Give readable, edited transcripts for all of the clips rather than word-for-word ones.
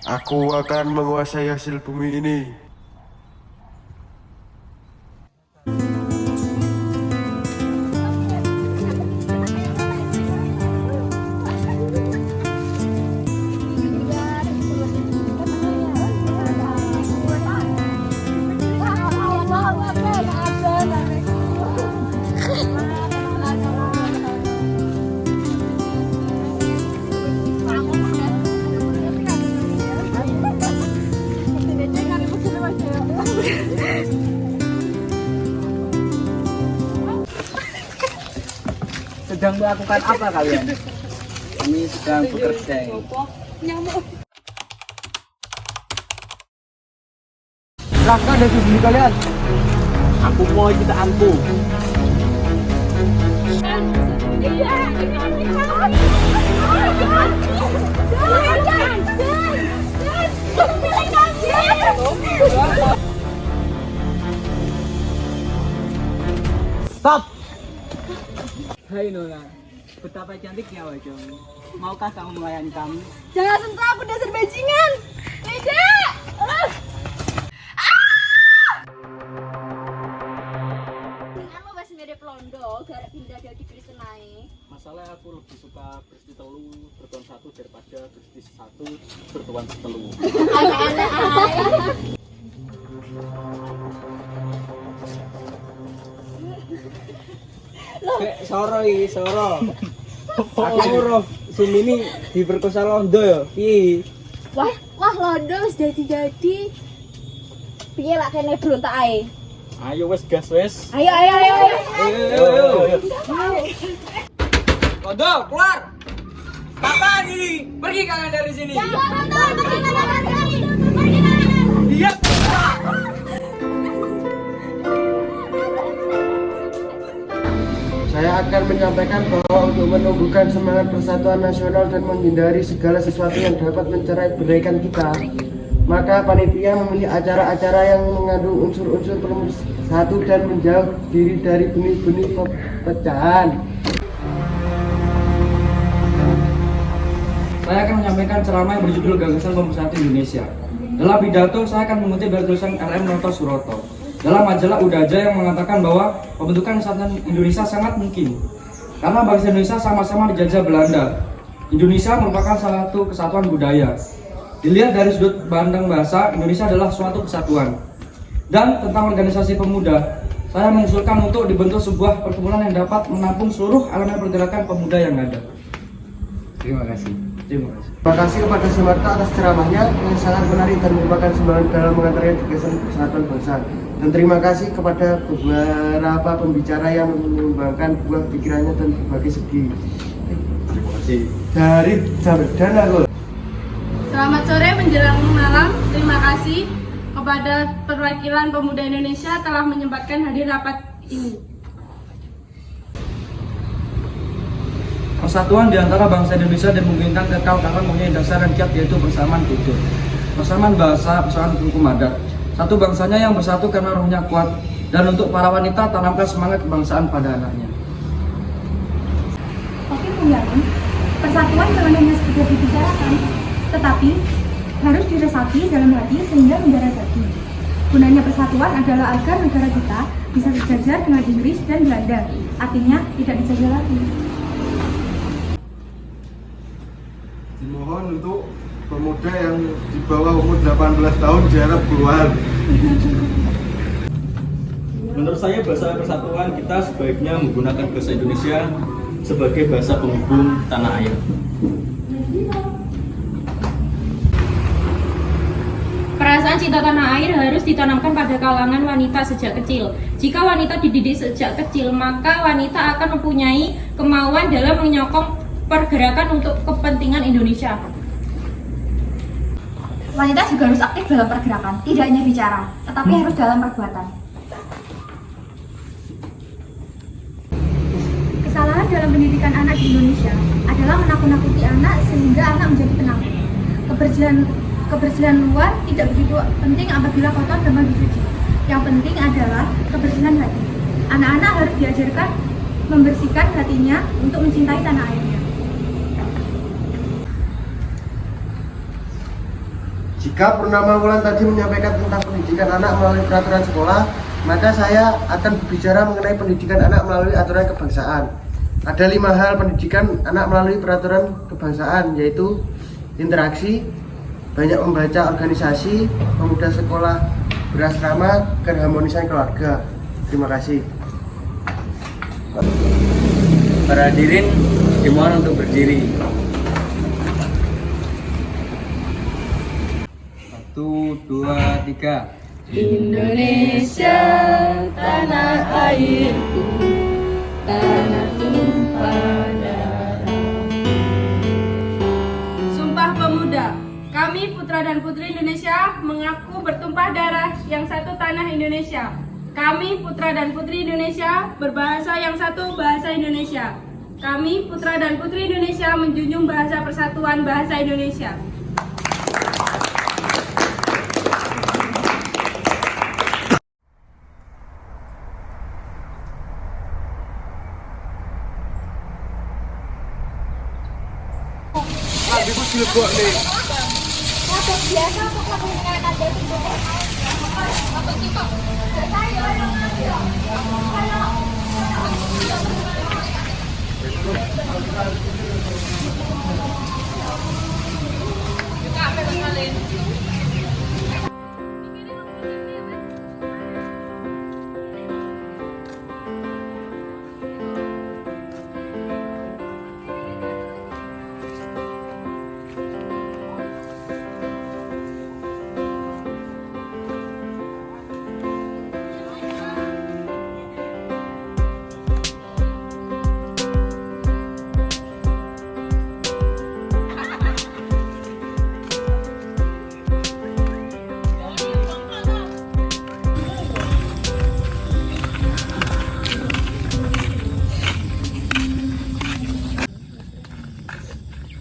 Aku akan menguasai hasil bumi ini. Sedang melakukan apa kalian? Ini sedang bekerja. Silahkan dari sini kalian. Aku mau kita ampuh. Stop. Hai Nona, betapa cantiknya wajahmu. Maukah kamu melayani kami? Jangan sentuh aku dasar bajingan. Tidak. Kamu masih mirip londo, gara pindah dari Kristen ae. Masalah aku lebih suka Kristi telu bertuan satu daripada Kristi satu bertuan telu. Aneh-aneh ae. Soro iki, Soro. Aku roh Sumini diperkosa londo ya. Piye? Wah londo wis jadi. Piye lak kene brontak ae. Ayo wes gas wes. Ayo. Ayo. Londo, keluar. Papa ini, pergi kalian dari sini. Jangan pergi. Iya. Saya akan menyampaikan bahwa untuk menumbuhkan semangat persatuan nasional dan menghindari segala sesuatu yang dapat mencerai beraikan kita, maka panitia memilih acara-acara yang mengandung unsur-unsur pemersatu dan menjauh diri dari benih-benih perpecahan. Saya akan menyampaikan ceramah yang berjudul Gagasan Pemersatu Indonesia. Dalam pidato, saya akan mengutip dari tulisan R.M. Noto Suroto dalam majalah Udaja yang mengatakan bahwa pembentukan kesatuan Indonesia sangat mungkin karena bangsa Indonesia sama-sama dijajah Belanda. Indonesia merupakan salah satu kesatuan budaya. Dilihat dari sudut pandang bahasa, Indonesia adalah suatu kesatuan. Dan tentang organisasi pemuda, saya mengusulkan untuk dibentuk sebuah perkumpulan yang dapat menampung seluruh elemen pergerakan pemuda yang ada. Terima kasih. Terima kasih. Terima kasih kepada Sumarto atas ceramahnya yang sangat menarik dan merupakan sumbangan dalam mengantarkan gagasan persatuan bangsa. Dan terima kasih kepada beberapa pembicara yang menyumbangkan buah pikirannya dan berbagai segi. Terima kasih. Dari Jordan aku. Selamat sore menjelang malam. Terima kasih kepada perwakilan pemuda Indonesia telah menyempatkan hadir rapat ini. Persatuan di antara bangsa Indonesia dimungkinkan kekal karena mempunyai dasar dan kiat yaitu persamaan kultur, persamaan bahasa, persamaan hukum adat. Satu bangsanya yang bersatu karena rohnya kuat. Dan untuk para wanita tanamkan semangat kebangsaan pada anaknya. Oke Punggani, persatuan jangan hanya sekedar dibicarakan, tetapi harus diresapi dalam hati sehingga menjadi jadi. Gunanya persatuan adalah agar negara kita bisa sejajar dengan Inggris dan Belanda, artinya tidak dijajah lagi. Dimohon untuk pemuda yang di bawah umur 18 tahun diharap keluar. Menurut saya bahasa persatuan kita sebaiknya menggunakan bahasa Indonesia sebagai bahasa penghubung tanah air. Perasaan cinta tanah air harus ditanamkan pada kalangan wanita sejak kecil. Jika wanita dididik sejak kecil, maka wanita akan mempunyai kemauan dalam menyokong pergerakan untuk kepentingan Indonesia. Wanita juga harus aktif dalam pergerakan, tidak hanya bicara, tetapi harus dalam perbuatan. Kesalahan dalam pendidikan anak di Indonesia adalah menakut-nakuti anak sehingga anak menjadi penakut. Kebersihan luar tidak begitu penting apabila kotor dan dicuci. Yang penting adalah kebersihan hati. Anak-anak harus diajarkan membersihkan hatinya untuk mencintai tanah airnya. Jika Purnama Wulan tadi menyampaikan tentang pendidikan anak melalui peraturan sekolah, maka saya akan berbicara mengenai pendidikan anak melalui aturan kebangsaan. Ada 5 hal pendidikan anak melalui peraturan kebangsaan, yaitu interaksi, banyak membaca organisasi, pemuda sekolah berasrama, keharmonisan keluarga. Terima kasih. Para hadirin dimohon untuk berdiri. 1, 2, 3. Indonesia, tanah airku, tanah tumpah darah. Sumpah Pemuda. Kami putra dan putri Indonesia mengaku bertumpah darah yang satu tanah Indonesia. Kami putra dan putri Indonesia berbahasa yang satu bahasa Indonesia. Kami putra dan putri Indonesia menjunjung bahasa persatuan bahasa Indonesia.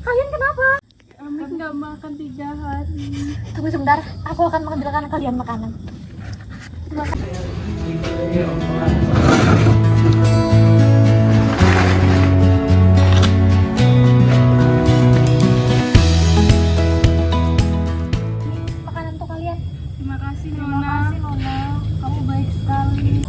Kalian kenapa? Kami nggak makan 3 hari. Tunggu sebentar, aku akan mengambilkan kalian makanan. Makanan untuk kalian. Terima kasih Terima Nona. kasih Nona, kamu baik sekali.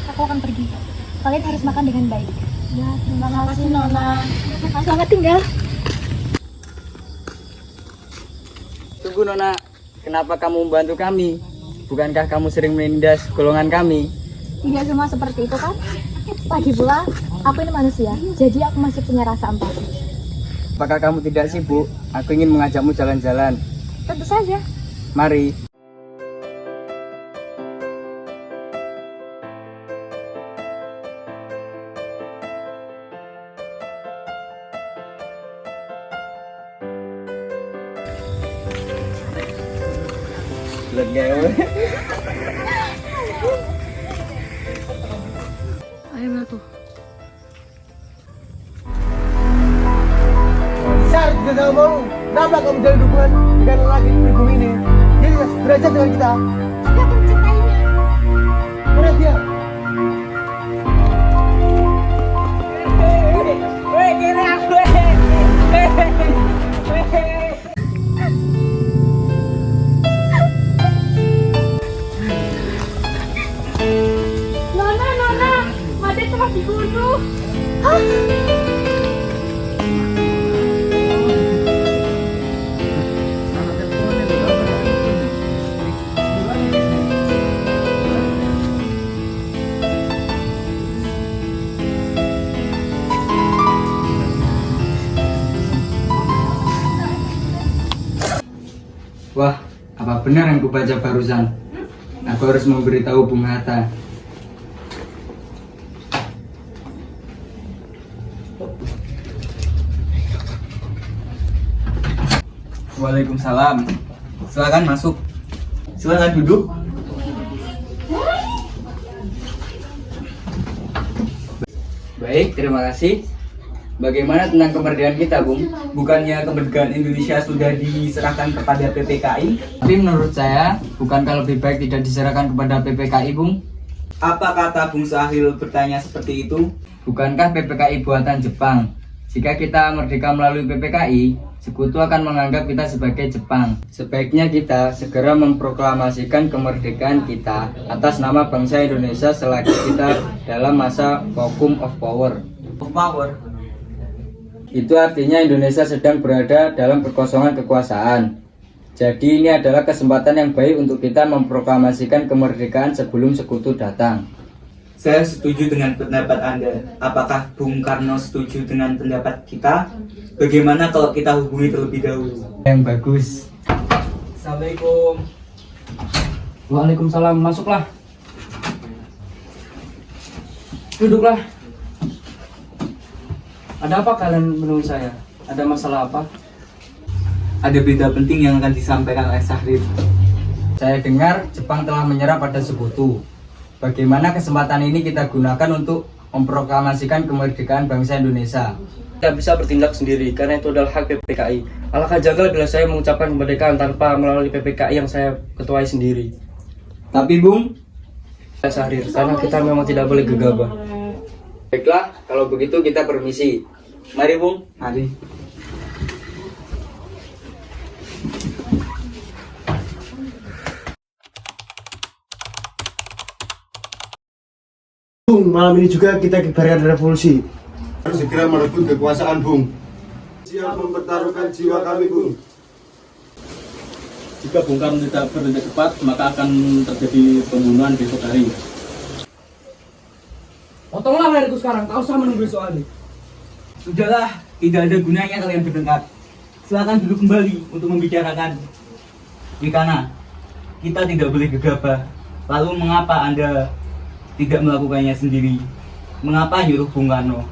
Aku akan pergi. Kalian harus makan dengan baik. Ya, terima kasih Nona. Selamat tinggal. Tunggu Nona, kenapa kamu membantu kami? Bukankah kamu sering menindas golongan kami? Tidak semua seperti itu kan? Lagi pula, aku ini manusia, jadi aku masih punya rasa empati. Apakah kamu tidak sibuk? Aku ingin mengajakmu jalan-jalan. Tentu saja. Mari. Lihat gawe. Ayo tuh. Besar juga gak mau. Kenapa kamu menjalin hubungan dengan lelaki di bumi ini? Dia tidak derajat dengan kita. Tapi aku mencintainya. Mana dia? Nona, Made telah dibunuh. Apa benar yang kubaca barusan? Aku harus memberitahu Bung Hatta. Waalaikumsalam. Silakan masuk. Silakan duduk. Baik, terima kasih. Bagaimana tentang kemerdekaan kita, Bung? Bukannya kemerdekaan Indonesia sudah diserahkan kepada PPKI? Tapi menurut saya, bukankah lebih baik tidak diserahkan kepada PPKI, Bung? Apa kata Bung Sahil bertanya seperti itu? Bukankah PPKI buatan Jepang? Jika kita merdeka melalui PPKI, sekutu akan menganggap kita sebagai Jepang. Sebaiknya kita segera memproklamasikan kemerdekaan kita atas nama bangsa Indonesia selagi kita dalam masa vacuum of power. Of power. Itu artinya Indonesia sedang berada dalam kekosongan kekuasaan. Jadi ini adalah kesempatan yang baik untuk kita memproklamasikan kemerdekaan sebelum sekutu datang. Saya setuju dengan pendapat Anda. Apakah Bung Karno setuju dengan pendapat kita? Bagaimana kalau kita hubungi terlebih dahulu? Yang bagus. Assalamualaikum. Waalaikumsalam, masuklah. Duduklah. Ada apa kalian menemui saya? Ada masalah apa? Ada berita penting yang akan disampaikan oleh Syahrir. Saya dengar Jepang telah menyerah pada sekutu. Bagaimana kesempatan ini kita gunakan untuk memproklamasikan kemerdekaan bangsa Indonesia? Tidak bisa bertindak sendiri karena itu adalah hak PPKI. Alangkah janggal bila saya mengucapkan kemerdekaan tanpa melalui PPKI yang saya ketuai sendiri. Tapi Bung, Syahrir, karena kita memang tidak boleh gegabah. baiklah, kalau begitu kita permisi. Mari Bung. Mari. Bung, malam ini juga kita kibarkan revolusi. Harus segera merebut kekuasaan, Bung. Siap mempertaruhkan jiwa kami, Bung. Jika Bung Karno tidak bertindak cepat, maka akan terjadi pembunuhan besok hari. Potonglah leherku sekarang, tak usah menunggu soal ini. Sudahlah, tidak ada gunanya kalian berdebat. Silakan duduk kembali untuk membicarakan. Wikana, kita tidak boleh gegabah. Lalu mengapa Anda tidak melakukannya sendiri? Mengapa nyuruh Bung Karno?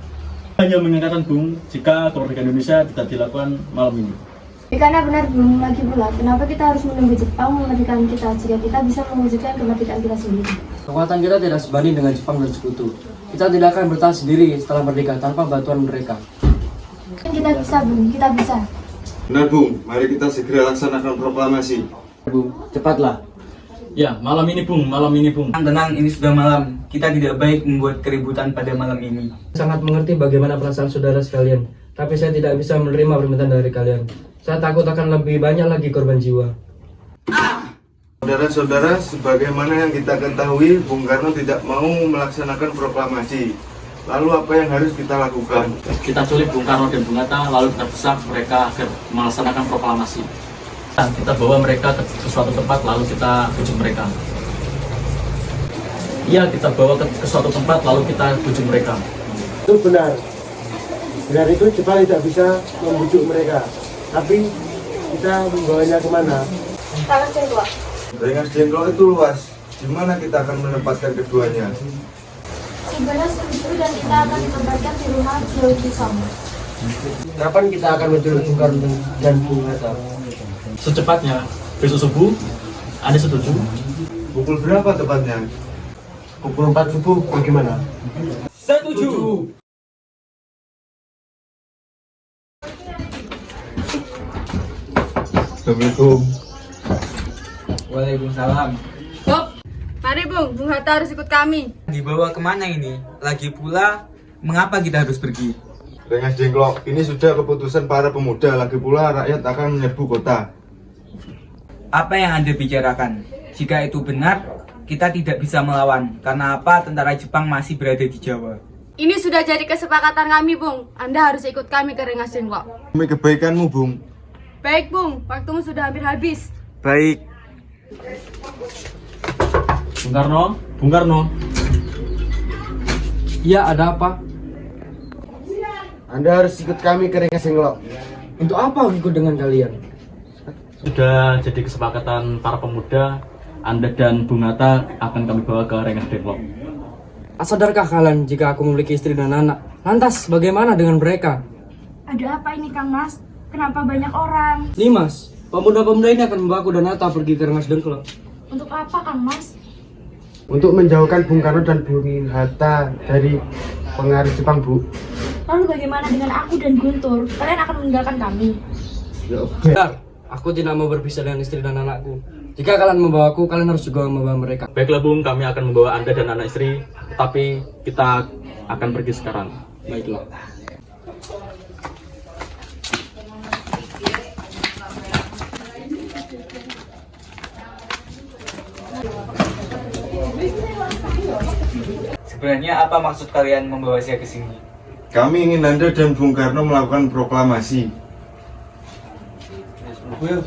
Hanya mengingatkan Bung, jika kemerdekaan Indonesia tidak dilakukan malam ini. Karena benar belum lagi pula, kenapa kita harus menunggu Jepang memerdekakan kita jika kita bisa mewujudkan kemerdekaan kita sendiri? Kekuatan kita tidak sebanding dengan Jepang dan sekutu. Kita tidak akan bertahan sendiri setelah merdeka tanpa bantuan mereka. Kita bisa, Bung, kita bisa. Benar, Bung. Mari kita segera laksanakan proklamasi. Bu, cepatlah. Ya, malam ini Bung, malam ini Bung. Tenang, ini sudah malam. Kita tidak baik membuat keributan pada malam ini. Sangat mengerti bagaimana perasaan saudara sekalian, tapi saya tidak bisa menerima permintaan dari kalian. Saya takut akan lebih banyak lagi korban jiwa. Saudara-saudara, sebagaimana yang kita ketahui, Bung Karno tidak mau melaksanakan proklamasi. Lalu apa yang harus kita lakukan? Kita culik Bung Karno dan Bung Hatta, lalu kita desak mereka agar melaksanakan proklamasi. Kita bawa mereka ke suatu tempat, lalu kita bujuk mereka. Iya, kita bawa ke suatu tempat, lalu kita bujuk mereka. Itu benar. Benar itu Jepang tidak bisa membujuk mereka. Tapi kita membawanya kemana? Tangan cengkok. Rengas Dengklok itu luas. Di mana kita akan menempatkan keduanya? Sebenarnya segitu dan kita akan ditempatkan di rumah jauh di sana. Kapan kita akan menculik Bung Karno dan Bung Hatta? Secepatnya, besok subuh. Anda setuju? Pukul berapa tepatnya? Pukul 4 subuh, bagaimana? Setuju. Assalamualaikum. Waalaikumsalam. Stop. Mari Bung Hatta harus ikut kami. Dibawa kemana ini? Lagi pula, mengapa kita harus pergi? Rengas Dengklok, ini sudah keputusan para pemuda. Lagi pula rakyat akan menyerbu kota. Apa yang Anda bicarakan? Jika itu benar, kita tidak bisa melawan. Karena apa? Tentara Jepang masih berada di Jawa. Ini sudah jadi kesepakatan kami, Bung. Anda harus ikut kami ke Rengas Dengklok. Demi kebaikanmu, Bung. Baik, Bung. Waktumu sudah hampir habis. Baik. Bung Karno, Bung Karno. Iya, ada apa? Anda harus ikut kami ke Rengas Dengklok. Untuk apa aku ikut dengan kalian? Sudah jadi kesepakatan para pemuda, Anda dan Bung Hatta akan kami bawa ke Rengas Dengklok. Sadarkah kalian jika aku memiliki istri dan anak? Lantas bagaimana dengan mereka? Ada apa ini Kang Mas? Kenapa banyak orang? Nih Mas, pemuda-pemuda ini akan membawa aku dan Hatta pergi ke Rengas Dengklok. Untuk apa Kang Mas? Untuk menjauhkan Bung Karno dan Bung Hatta dari pengaruh Jepang, Bu. Lalu bagaimana dengan aku dan Guntur? Kalian akan meninggalkan kami? Benar, aku tidak mau berpisah dengan istri dan anakku. Jika kalian membawaku, kalian harus juga membawa mereka. Baiklah Bung, kami akan membawa Anda dan anak istri, tapi kita akan pergi sekarang. Baiklah. Sebenarnya apa maksud kalian membawa saya ke sini? Kami ingin Anda dan Bung Karno melakukan proklamasi. Gimana?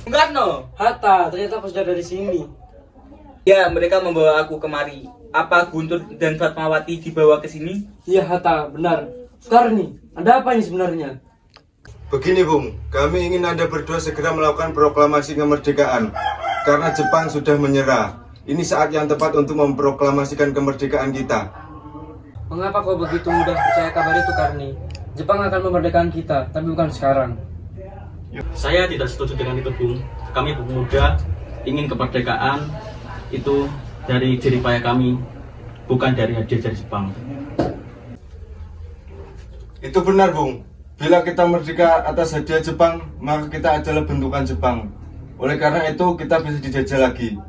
Bung Karno! Hatta, ternyata aku sudah dari sini. Ya, mereka membawa aku kemari. Apa Guntur dan Fatmawati dibawa ke sini? Iya Hatta, benar. Sekarang nih, ada apa ini sebenarnya? Begini Bung, kami ingin Anda berdua segera melakukan proklamasi kemerdekaan. Karena Jepang sudah menyerah. Ini saat yang tepat untuk memproklamasikan kemerdekaan kita. Mengapa kau begitu mudah percaya kabar itu, Karni? Jepang akan memerdekakan kita, tapi bukan sekarang. Saya tidak setuju dengan itu, Bung. Kami pemuda ingin kemerdekaan itu dari jerih payah kami, bukan dari hadiah dari Jepang. Itu benar Bung. Bila kita merdeka atas hadiah Jepang, maka kita adalah bentukan Jepang. Oleh karena itu, kita bisa dijajah lagi.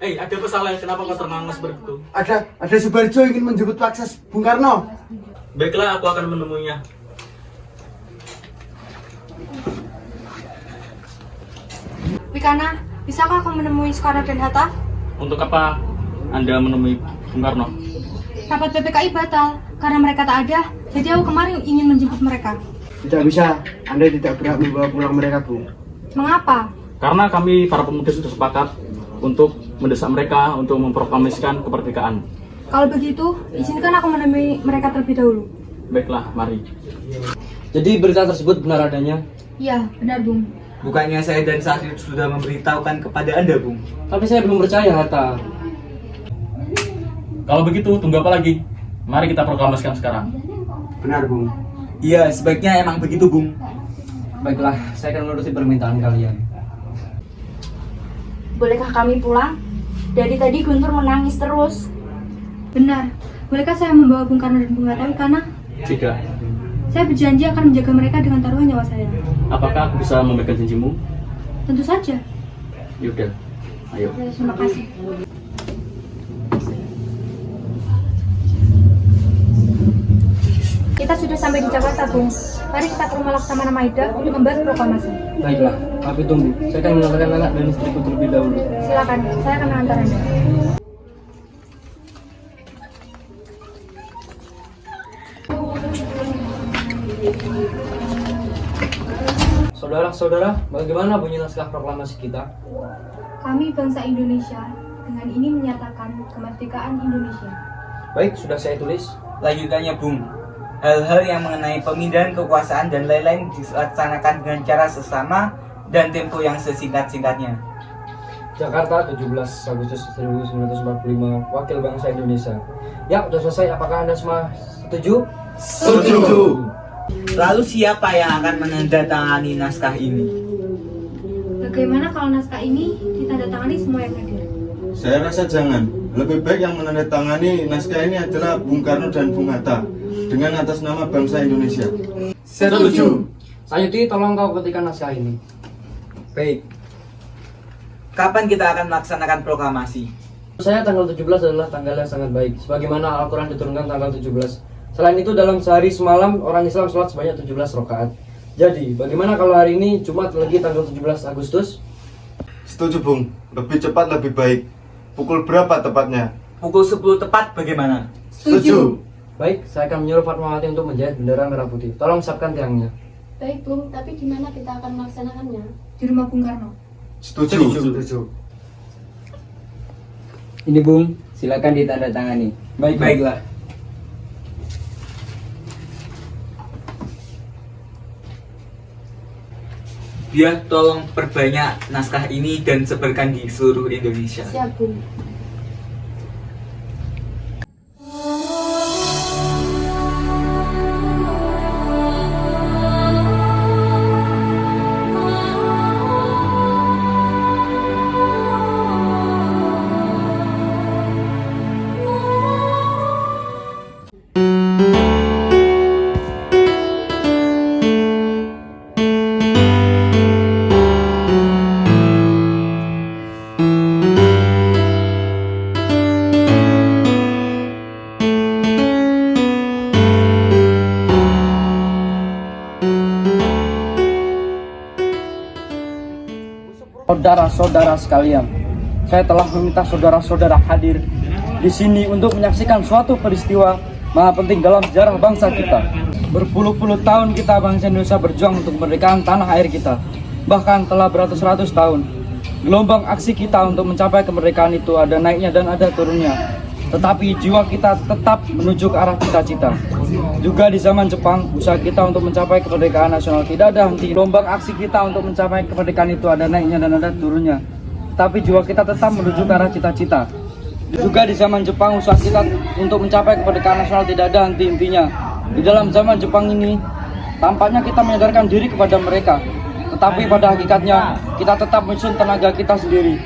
Ada kesalahan, kenapa kau termangu seperti itu? Ada Subarjo ingin menjemput paksa Bung Karno. Baiklah, aku akan menemuinya. Wikana, bisakah aku menemui Soekarno dan Hatta? Untuk apa Anda menemui Bung Karno? Rapat PPKI batal karena mereka tak ada, jadi aku kemarin ingin menjemput mereka. Tidak bisa, Anda tidak berhak membawa pulang mereka, Bung. Mengapa? Karena kami para pemuda sudah sepakat untuk mendesak mereka untuk memproklamasikan kemerdekaan. Kalau begitu, izinkan aku menemui mereka terlebih dahulu. Baiklah, mari. Jadi berita tersebut benar adanya? Iya, benar Bung. Bukannya saya dan Sahri sudah memberitahukan kepada Anda, Bung? Tapi saya belum percaya, Hatta. Kalau begitu, tunggu apa lagi? Mari kita proklamasikan sekarang. Benar, Bung. Iya, sebaiknya emang begitu, Bung. Baiklah, saya akan menuruti permintaan kalian. Bolehkah kami pulang? Dari tadi Guntur menangis terus. Benar. Bolehkah saya membawa Bung Karno dan Bung Hatta, Wikana? Tidak. Saya berjanji akan menjaga mereka dengan taruhan nyawa saya. Apakah aku bisa memegang janjimu? Tentu saja. Yaudah, ayo. Terima kasih. Kita sudah sampai di Jakarta, Bung. Mari kita ke rumah Laksamana Maida untuk membahas proklamasi. Baiklah, tapi tunggu. Saya akan mengantarkan anak dan istriku terlebih dahulu. Silakan, saya akan mengantar Anda. Saudara-saudara, bagaimana bunyi naskah proklamasi kita? Kami bangsa Indonesia dengan ini menyatakan kemerdekaan Indonesia. Baik, sudah saya tulis. Lanjutannya, Bung. Hal-hal yang mengenai pemindahan kekuasaan dan lain-lain dilaksanakan dengan cara sesama dan tempo yang sesingkat-singkatnya. Jakarta, 17 Agustus 1945, Wakil Bangsa Indonesia. Ya, sudah selesai. Apakah Anda semua setuju? Setuju. Lalu siapa yang akan menandatangani naskah ini? Bagaimana kalau naskah ini ditandatangani semua yang hadir? Saya rasa jangan. Lebih baik yang menandatangani naskah ini adalah Bung Karno dan Bung Hatta dengan atas nama bangsa Indonesia. Setuju. Sayuti, tolong kau ketikkan naskah ini. Baik. Kapan kita akan melaksanakan proklamasi? Saya tanggal 17 adalah tanggal yang sangat baik. Sebagaimana Al-Quran diturunkan tanggal 17. Selain itu dalam sehari semalam orang Islam sholat sebanyak 17 rakaat. Jadi, bagaimana kalau hari ini Jumat lagi tanggal 17 Agustus? Setuju Bung, lebih cepat lebih baik. Pukul berapa tepatnya? Pukul 10 tepat bagaimana? Setuju. Baik, saya akan menyuruh Fatmawati untuk menjahit bendera merah putih. Tolong siapkan tiangnya. Baik Bung, tapi di mana kita akan melaksanakannya? Di rumah Bung Karno. Setuju. Ini Bung, silakan ditandatangani. Baiklah. Dia tolong perbanyak naskah ini dan sebarkan di seluruh Indonesia. Siap, Bung. Saudara-saudara sekalian, saya telah meminta saudara-saudara hadir di sini untuk menyaksikan suatu peristiwa maha penting dalam sejarah bangsa kita. Berpuluh-puluh tahun kita bangsa Indonesia berjuang untuk kemerdekaan tanah air kita. Bahkan telah beratus-ratus tahun. Gelombang aksi kita untuk mencapai kemerdekaan itu ada naiknya dan ada turunnya. Tetapi jiwa kita tetap menuju ke arah cita-cita. Juga di zaman Jepang, usaha kita untuk mencapai kemerdekaan nasional tidak ada henti. Gelombang aksi kita untuk mencapai kemerdekaan itu ada naiknya dan ada turunnya. Tapi jiwa kita tetap menuju ke arah cita-cita. Juga di zaman Jepang, usaha kita untuk mencapai kemerdekaan nasional tidak ada henti-hentinya. Di dalam zaman Jepang ini, tampaknya kita menyadarkan diri kepada mereka. Tetapi pada hakikatnya, kita tetap menyusun tenaga kita sendiri.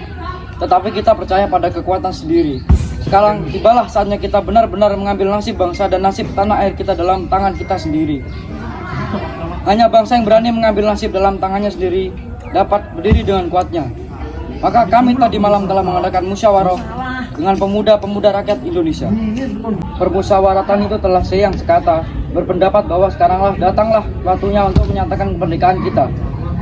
Tetapi kita percaya pada kekuatan sendiri. Sekarang tibalah saatnya kita benar-benar mengambil nasib bangsa dan nasib tanah air kita dalam tangan kita sendiri. Hanya bangsa yang berani mengambil nasib dalam tangannya sendiri dapat berdiri dengan kuatnya. Maka kami tadi malam telah mengadakan musyawarah dengan pemuda-pemuda rakyat Indonesia. Permusyawaratan itu telah seyang sekata berpendapat bahwa sekaranglah datanglah waktunya untuk menyatakan kemerdekaan kita.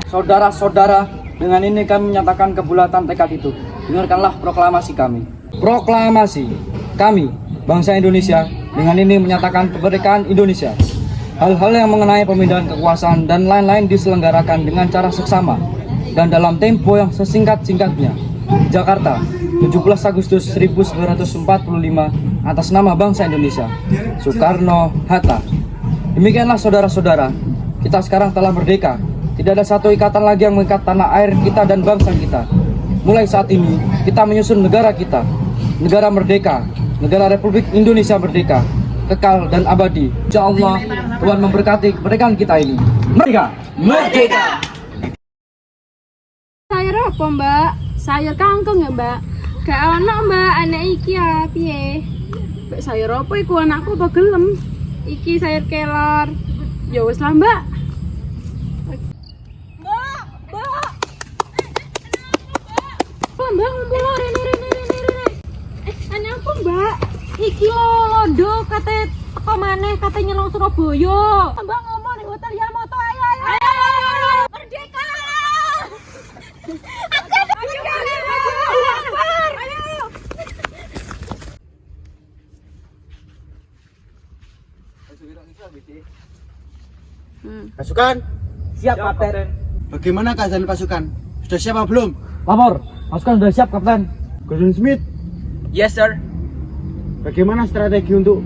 Saudara-saudara, dengan ini kami menyatakan kebulatan tekad itu. Dengarkanlah proklamasi kami. Proklamasi kami, bangsa Indonesia, dengan ini menyatakan kemerdekaan Indonesia. Hal-hal yang mengenai pemindahan kekuasaan dan lain-lain diselenggarakan dengan cara seksama dan dalam tempo yang sesingkat-singkatnya. Jakarta, 17 Agustus 1945, atas nama bangsa Indonesia. Soekarno-Hatta. Demikianlah saudara-saudara, kita sekarang telah merdeka. Tidak ada satu ikatan lagi yang mengikat tanah air kita dan bangsa kita. Mulai saat ini, kita menyusun negara kita. Negara merdeka, negara Republik Indonesia merdeka, kekal dan abadi. Insya Allah, Tuhan memberkati kemerdekaan kita ini. Merdeka! Merdeka! Sayur apa, Mbak? Sayur kangkung ya, Mbak? Gak ono, Mbak, anak iki ya, piye? Mbak, sayur apa iku anakku apa gelem? Iki sayur kelor. Ya wis lah, Mbak. Mbak, ngumpul lo, rene. Ini apa, Mbak? Iki lo, londo, kate teko maneh, kate nyelong Surabaya. Mbak ngomong nih, hotel ya moto, ayo. Merdeka! Pasukan, Siap, Kapten. bagaimana keadaan pasukan? Sudah siap apa belum? Lapor, pasukan sudah siap, Kapten. Golden Smith, Yes, sir. bagaimana strategi untuk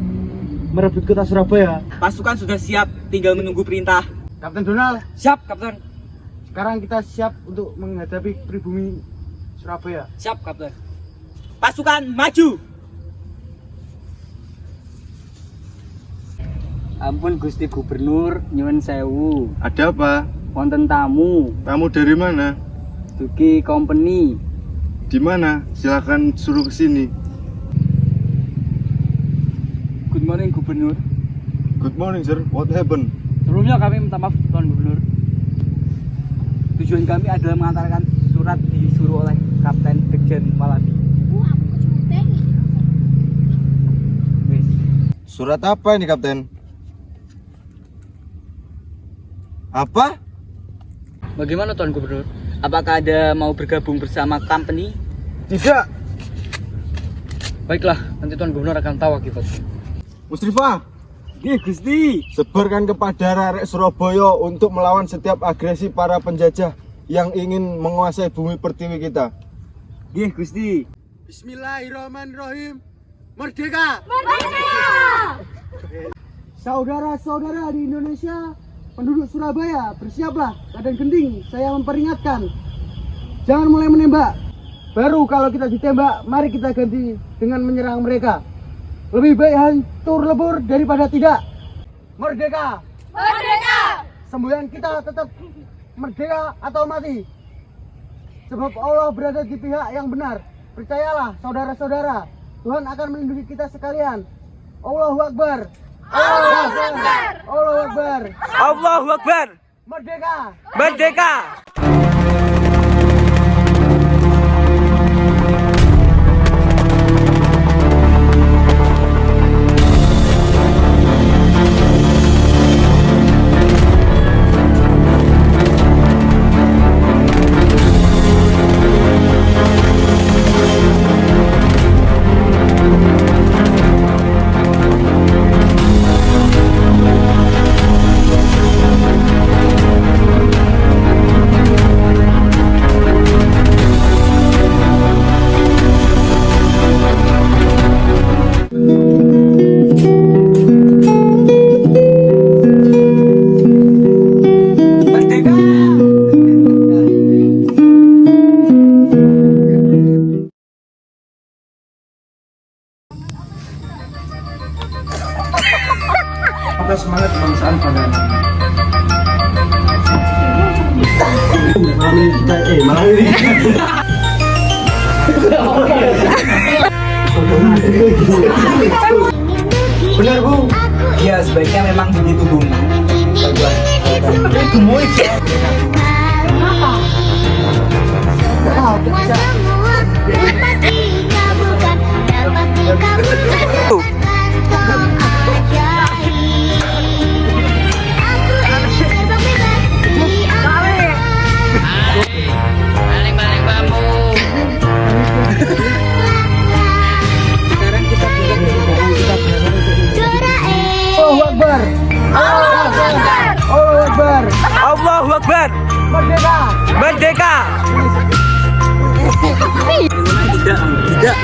merebut kota Surabaya? Pasukan sudah siap, tinggal menunggu perintah. Kapten Donald, Siap, Kapten. sekarang kita siap untuk menghadapi pribumi Surabaya. Siap, Kapten. Pasukan maju. Ampun Gusti Gubernur, nyuwun sewu. Ada apa? Wonten tamu, Kamu dari mana? dugi company. Di mana? Silakan suruh ke sini. Good morning Gubernur. Good morning, sir. What happened? Sebelumnya kami minta maaf, Tuan Gubernur. Tujuan kami adalah mengantarkan surat disuruh oleh Kapten Brigjen Malabi. Surat apa ini, Kapten? Apa? Bagaimana Tuan Gubernur? Apakah ada mau bergabung bersama company? Tidak. Baiklah, nanti Tuan Gubernur akan tahu akibatnya. Musrifah, Nggih, Gusti. sebarkan kepada rakyat Surabaya untuk melawan setiap agresi para penjajah yang ingin menguasai bumi pertiwi kita. Nggih, Gusti. Bismillahirrahmanirrahim. Merdeka! Merdeka! Saudara-saudara di Indonesia, penduduk Surabaya, bersiaplah keadaan genting. Saya memperingatkan, jangan mulai menembak. Baru kalau kita ditembak, mari kita ganti dengan menyerang mereka. Lebih baik hancur lebur daripada tidak. Merdeka! Merdeka! Semboyan kita tetap merdeka atau mati. Sebab Allah berada di pihak yang benar. Percayalah saudara-saudara, Tuhan akan melindungi kita sekalian. Allahu Akbar. Allahu Akbar. Allahu Akbar. Allahu Akbar. Merdeka. Merdeka. Maka semangat kebangsaan pada anak. Malam ini benar Bu. Ya sebaiknya memang begitu Bung. Allahu Akbar. Allahu Akbar. Allahu Akbar. Merdeka. Merdeka. Tidak. Tidak.